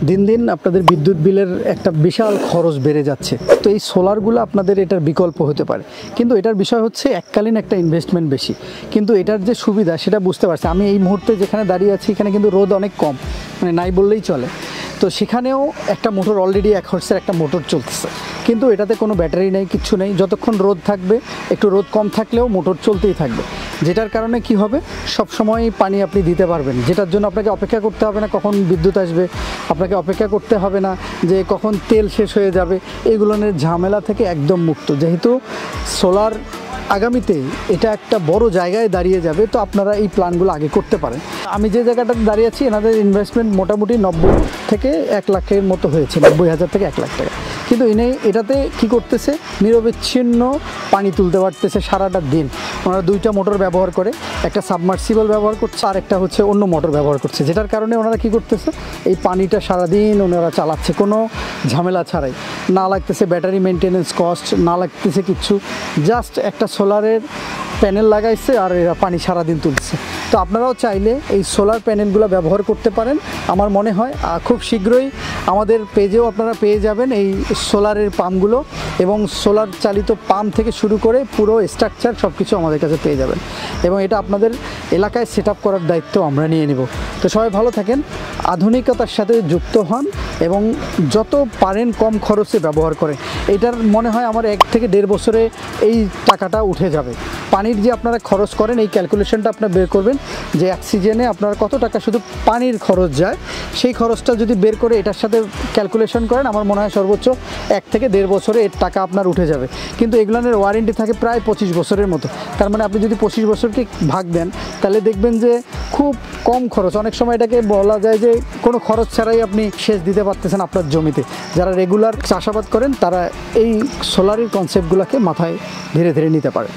দিন দিন আপনাদের বিদ্যুৎ বিলের একটা বিশাল খরচ বেড়ে যাচ্ছে। তো এই সোলারগুলো আপনাদের এটার বিকল্প হতে পারে, কিন্তু এটার বিষয় হচ্ছে এককালীন একটা ইনভেস্টমেন্ট বেশি, কিন্তু এটার যে সুবিধা সেটা বুঝতে পারছি। আমি এই মুহূর্তে যেখানে দাঁড়িয়ে আছি এখানে কিন্তু রোদ অনেক কম, মানে নাই বললেই চলে। তো সেখানেও একটা মোটর অলরেডি 1 হর্সের একটা মোটর চলতেছে, কিন্তু এটাতে কোনো ব্যাটারি নেই, কিচ্ছু নেই। যতক্ষণ রোদ থাকবে, একটু রোদ কম থাকলেও মোটর চলতেই থাকবে, যেটার কারণে কি হবে, সব সময় পানি আপনি দিতে পারবেন, যেটার জন্য আপনাকে অপেক্ষা করতে হবে না কখন বিদ্যুৎ আসবে, আপনাকে অপেক্ষা করতে হবে না যে কখন তেল শেষ হয়ে যাবে, এগুলোর ঝামেলা থেকে একদম মুক্ত। যেহেতু সোলার আগামীতে এটা একটা বড় জায়গায় দাঁড়িয়ে যাবে, তো আপনারা এই প্ল্যানগুলো আগে করতে পারেন। আমি যে জায়গাটাতে দাঁড়িয়ে আছি এনাদের ইনভেস্টমেন্ট মোটামুটি 90 থেকে 1 লাখের মতো হয়েছে, 90,000 থেকে 1 লাখ টাকা। কিন্তু এটাতে কি করতেছে, নিরবিচ্ছিন্ন পানি তুলতে পারতেছে সারাটা দিন। ওনারা 2টা মোটর ব্যবহার করে, একটা সাবমার্সিবল ব্যবহার করছে আর একটা হচ্ছে অন্য মোটর ব্যবহার করছে, যেটার কারণে ওনারা কি করতেছে, এই পানিটা সারাদিন ওনারা চালাচ্ছে কোনো ঝামেলা ছাড়াই। না লাগতেছে ব্যাটারি মেনটেনেন্স কস্ট, না লাগতেছে কিচ্ছু, জাস্ট একটা সোলারের প্যানেল লাগাইছে আর এরা পানি সারাদিন তুলছে। তো আপনারাও চাইলে এই সোলার প্যানেলগুলো ব্যবহার করতে পারেন। আমার মনে হয় খুব শীঘ্রই আমাদের পেজেও আপনারা পেয়ে যাবেন এই সোলারের পাম্পগুলো, এবং সোলার চালিত পাম্প থেকে শুরু করে পুরো স্ট্রাকচার সব কিছু আমাদের কাছে পেয়ে যাবেন, এবং এটা আপনাদের এলাকায় সেট আপ করার দায়িত্ব আমরা নিয়ে নেব। তো সবাই ভালো থাকেন, আধুনিকতার সাথে যুক্ত হন এবং যত পারেন কম খরচে ব্যবহার করেন। এটার মনে হয় আমার 1 থেকে 1.5 বছরে এই টাকাটা উঠে যাবে। পানির যে আপনারা খরচ করেন এই ক্যালকুলেশনটা আপনারা বের করবেন যে 1 সিজনে আপনার কত টাকা শুধু পানির খরচ যায়, সেই খরচটা যদি বের করে এটার সাথে ক্যালকুলেশন করেন, আমার মনে হয় সর্বোচ্চ 1 থেকে 1.5 বছরে এর টাকা আপনার উঠে যাবে। কিন্তু এগুলোর ওয়ারেন্টি থাকে প্রায় 25 বছরের মতো। তার মানে আপনি যদি 25 বছরকে ভাগ দেন তাহলে দেখবেন যে খুব কম খরচ। অনেক সময় এটাকে বলা যায় যে কোনো খরচ ছাড়াই আপনি সেচ দিতে পারতেছেন আপনার জমিতে। যারা রেগুলার চাষাবাদ করেন তারা এই সোলারের কনসেপ্টগুলোকে মাথায় ধীরে ধীরে নিতে পারে।